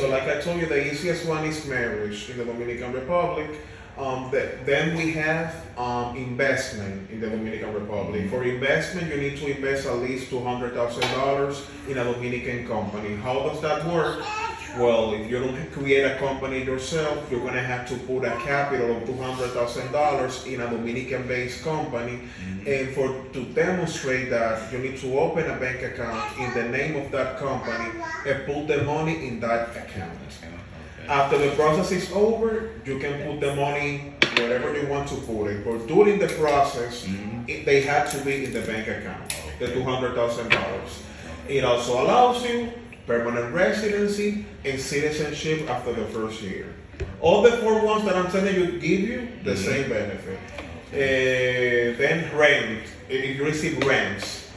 So like I told you, the easiest one is marriage in the Dominican Republic. Then we have investment in the Dominican Republic. For investment, you need to invest at least $200,000 in a Dominican company. How does that work? Well, if you don't create a company yourself, you're going to have to put a capital of $200,000 in a Dominican-based company. And to demonstrate that, you need to open a bank account in the name of that company and put the money in that account. After the process is over, you can put the money wherever you want to put it. But during the process, they have to be in the bank account, the $200,000. It also allows you permanent residency and citizenship after the first year. All the four ones that I'm telling you give you the same benefit. Then rent, if you receive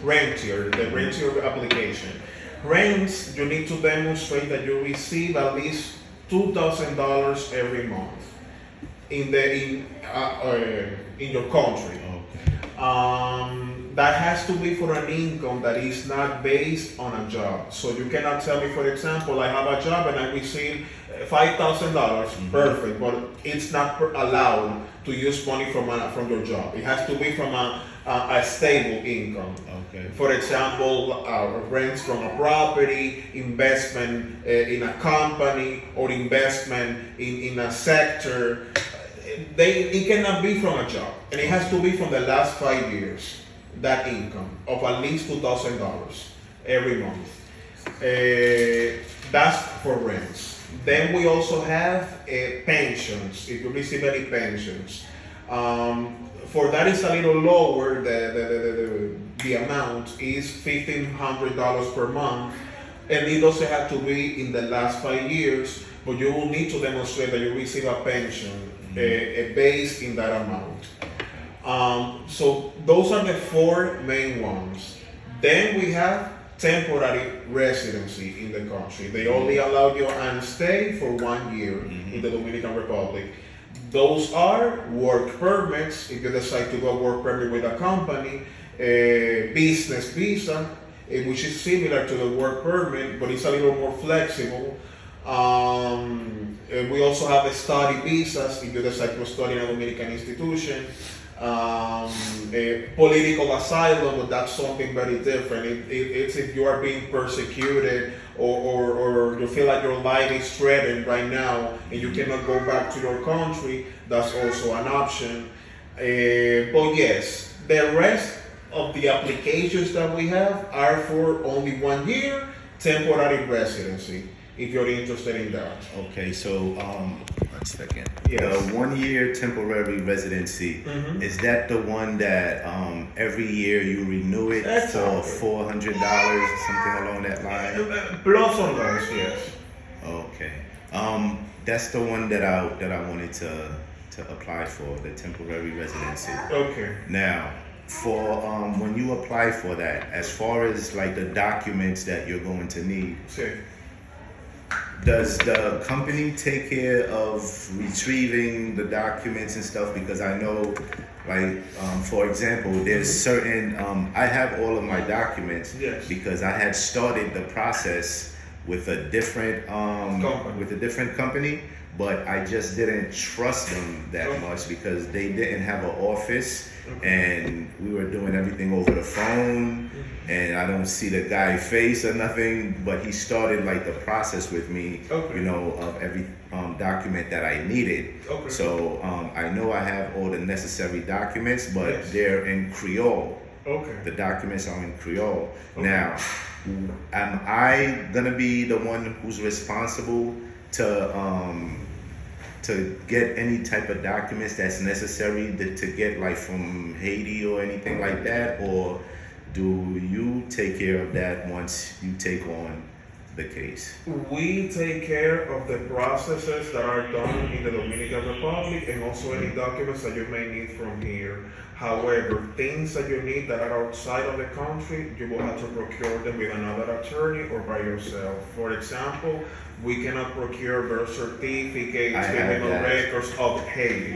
rentier, the rentier application. Rents, you need to demonstrate that you receive at least $2,000 every month in your country. That has to be for an income that is not based on a job. So you cannot tell me, for example, I have a job and I receive $5,000. Perfect, but it's not allowed to use money from your job. It has to be from a stable income. For example, rents from a property, investment in a company, or investment in a sector. It cannot be from a job, and it has to be from the last 5 years. That income of at least $2,000 every month. That's for rents. Then we also have pensions. If you receive any pensions, for that is a little lower. The amount is $1,500 per month, and it doesn't have to be in the last 5 years. But you will need to demonstrate that you receive a pension based in that amount. So those are the four main ones. Then we have temporary residency in the country. They only allow you and stay for 1 year in the Dominican Republic. Those are work permits, if you decide to go work permit with a company, business visa, which is similar to the work permit, but it's a little more flexible. We also have study visas, if you decide to study in a Dominican institution. Political asylum, but that's something very different. It's if you are being persecuted or you feel like your life is threatened right now and you cannot go back to your country, that's also an option. But yes, the rest of the applications that we have are for only 1 year temporary residency, if you're interested in that. Okay, so 1 second. Yes. The 1 year temporary residency, is that the one that every year you renew it for $400 or something along that line? Plus or less, yes. Okay. That's the one that I wanted to apply for, the temporary residency. Okay. Now, for when you apply for that, as far as like the documents that you're going to need, does the company take care of retrieving the documents and stuff? Because I know, like, for example, there's certain, I have all of my documents because I had started the process with a different company, but I just didn't trust them that much because they didn't have an office and we were doing everything over the phone and I don't see the guy's face or nothing, but he started like the process with me, you know, of every document that I needed. So I know I have all the necessary documents, but they're in Creole. The documents are in Creole. Now, am I gonna be the one who's responsible to get any type of documents that's necessary to get like from Haiti or anything like that, or do you take care of that once you take on the case? We take care of the processes that are done in the Dominican Republic and also any documents that you may need from here. However, things that you need that are outside of the country, you will have to procure them with another attorney or by yourself. For example, we cannot procure birth certificates, criminal records of Haiti.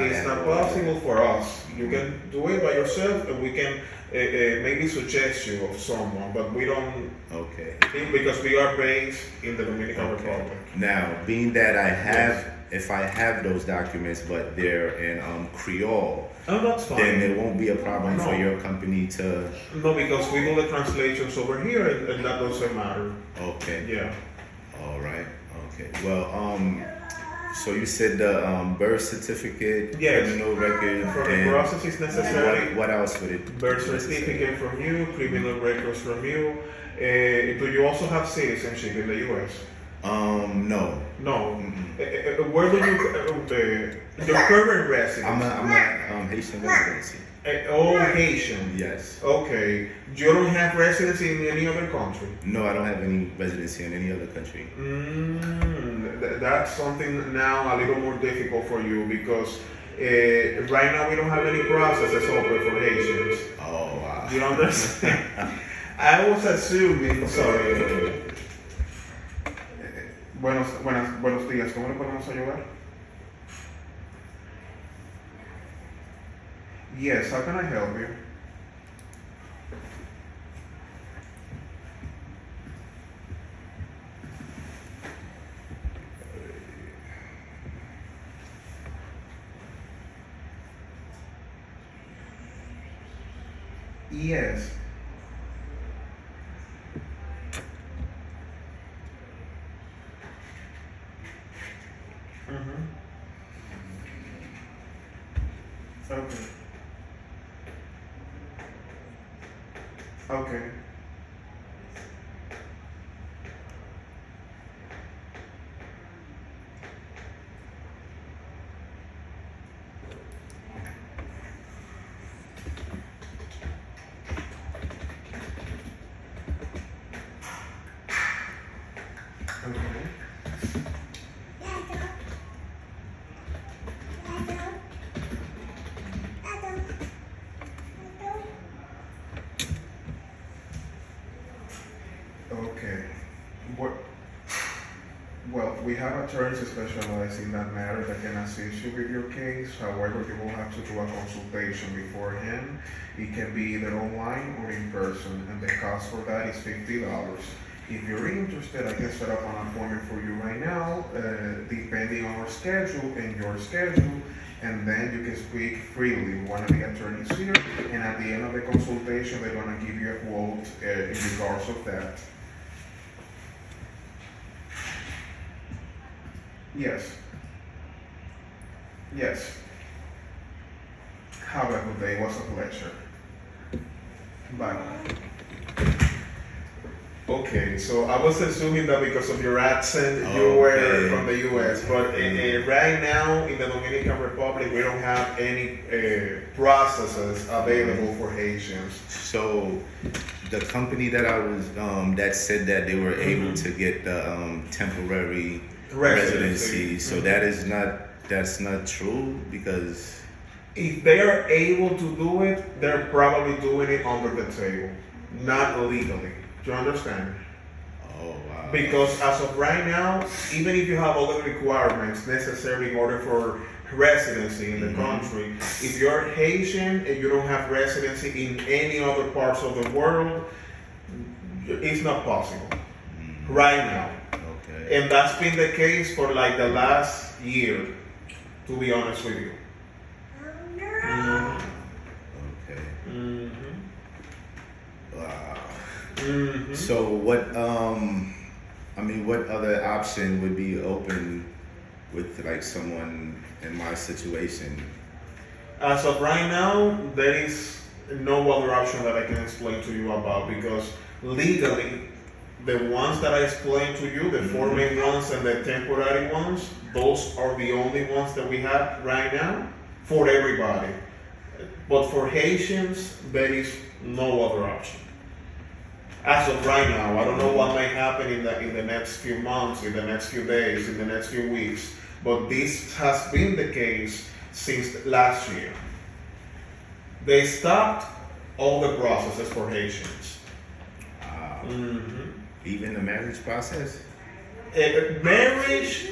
It's not possible for us. You can do it by yourself, and we can maybe suggest you of someone, but we don't. Okay. Because we are based in the Dominican Republic. Now, being that I have, if I have those documents, but they're in Creole, that's fine. then there won't be a problem for your company to. No, because we do the translations over here, and that doesn't matter. Okay. Yeah. All right. Okay. Well, so you said the birth certificate, yes, criminal record, for the process is necessary. What else would it? Birth certificate from you, criminal records from you. Do you also have citizenship in the U.S.? No. No. Where do you your current residence? I'm a Haitian residency. Haitian. Yes. Okay. You don't have residency in any other country? No, I don't have any residency in any other country. That's something now a little more difficult for you because right now we don't have any processes open for Haitians. Oh, wow. You understand? I was assuming, sorry. Buenos días, ¿cómo le podemos ayudar? Yes, how can I help you? Yes. Okay. Okay. Okay. Well, we have attorneys specialized in that matter that can assist you with your case. However, you will have to do a consultation beforehand. It can be either online or in person, and the cost for that is $50. If you're interested, I can set up an appointment for you right now, depending on our schedule and your schedule, and then you can speak freely with one of the attorneys here, and at the end of the consultation, they're going to give you a quote in regards of that. Yes. Yes. Have a good day. It was a pleasure. Bye. Okay, so I was assuming that because of your accent, you were from the U.S., but right now in the Dominican Republic, we don't have any processes available for Haitians. So the company that I was, that said that they were able to get the temporary residency, so that's not true, because if they are able to do it, they're probably doing it under the table, not legally. Do you understand? Oh, wow. Because as of right now, even if you have all the requirements necessary in order for residency in the country, if you're Haitian and you don't have residency in any other parts of the world, it's not possible right now. Okay. And that's been the case for like the last year, to be honest with you. Okay. Wow. So what what other option would be open with like someone in my situation? as of right now, there is no other option that I can explain to you about, because legally, the ones that I explained to you, the four main ones and the temporary ones, those are the only ones that we have right now for everybody. But for Haitians, there is no other option. As of right now, I don't know what may happen in the next few months, in the next few days, in the next few weeks, but this has been the case since last year. They stopped all the processes for Haitians. Even the marriage process? Marriage,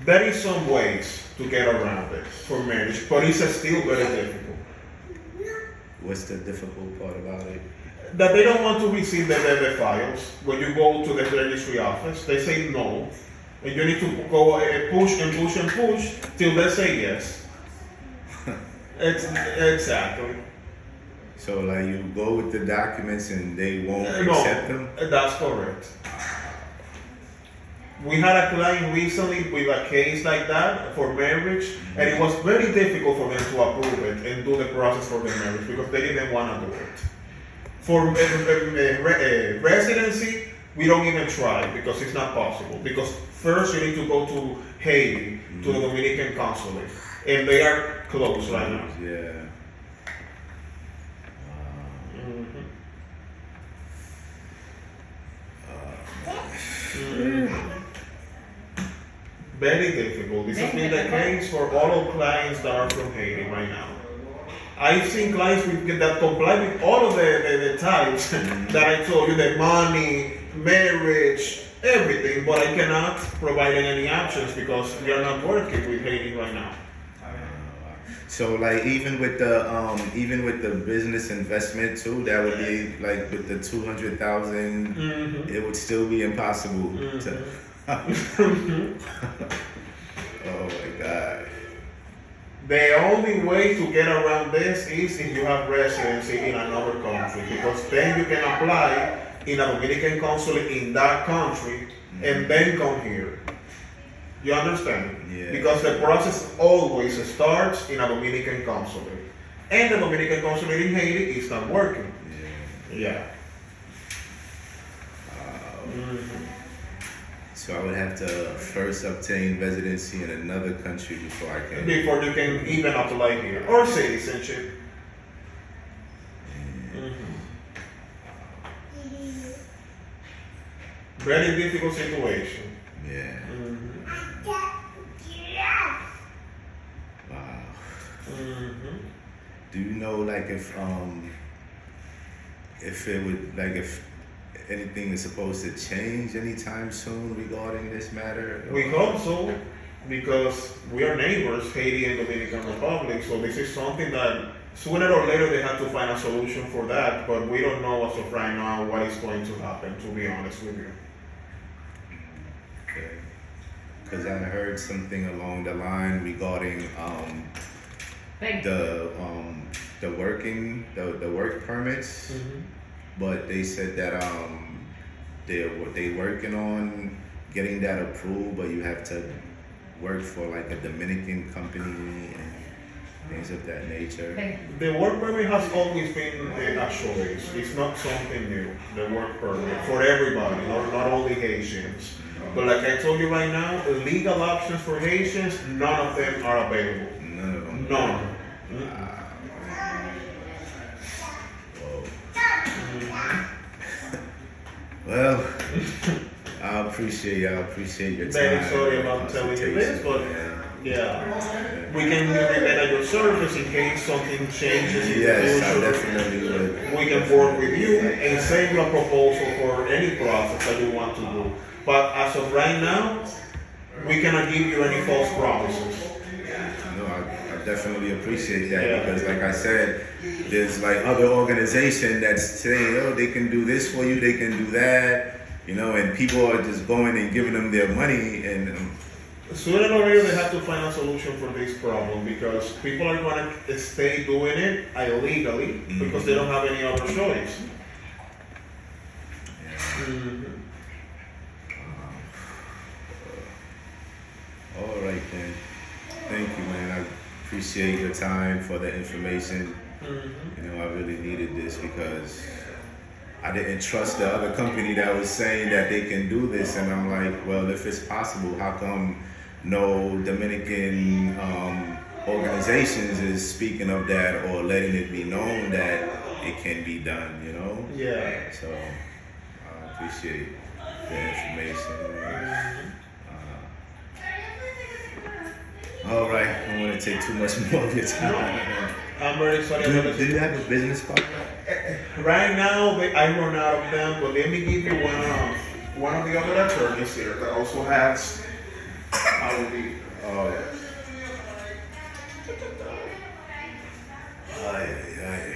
there is some ways to get around it for marriage, but it's still very difficult. What's the difficult part about it? That they don't want to receive the files. When you go to the registry office, they say no. And you need to go push and push and push till they say yes. Exactly. So like you go with the documents and they won't accept them? That's correct. We had a client recently with a case like that for marriage, and it was very difficult for them to approve it and do the process for the marriage because they didn't want to do it. For residency, we don't even try because it's not possible. Because first you need to go to Haiti, to the Dominican consulate, and they are closed right now. Yeah. Very difficult. This has been the case for all of clients that are from Haiti right now. I've seen clients that comply with all of the types that I told you, the money, marriage, everything, but I cannot provide any options because we are not working with Haiti right now. So like even with the business investment too, that would be like with the 200,000, it would still be impossible to. Oh my God. The only way to get around this is if you have residency in another country, because then you can apply in a Dominican consulate in that country and then come here. You understand? Yeah. Because the process always starts in a Dominican consulate. And the Dominican consulate in Haiti is not working. Yeah. So I would have to first obtain residency in another country before I can. Before you can even apply here. Or citizenship. Very difficult situation. Yeah. Wow. Do you know like if it would like if anything is supposed to change anytime soon regarding this matter? We hope so, because we are neighbors, Haiti and Dominican Republic, so this is something that sooner or later they have to find a solution for that, but we don't know as of right now what is going to happen, to be honest with you. Okay. Because I heard something along the line regarding the work permits. But they said that they working on getting that approved, but you have to work for like a Dominican company and things of that nature. The work permit has always been a choice. It's not something new. The work permit for everybody, not only Haitians. But like I told you right now, legal options for Haitians, none of them are available. None of them. None. Well, I appreciate your time. Very sorry about telling you this, but yeah, we can remain at your service in case something changes in the Yes, I future. definitely would. We can work with you and send you a proposal for any process that you want to do. But as of right now, we cannot give you any false promises. No, I definitely appreciate that because, like I said, there's like other organizations that's saying, oh, they can do this for you, they can do that, you know, and people are just going and giving them their money and. Sooner or later, they have to find a solution for this problem because people are going to stay doing it illegally because they don't have any other choice. All right then. Thank you, man. I appreciate your time for the information. You know, I really needed this because I didn't trust the other company that was saying that they can do this, and I'm like, well, if it's possible, how come no Dominican organizations is speaking of that or letting it be known that it can be done, you know? Yeah. So I appreciate the information. All right, I don't want to take too much more of your time. I'm very sorry about Do this. you have a business card? Right now, I run out of them, but let me give you one of the other attorneys here that also has our the. Oh. Ay, ay, ay.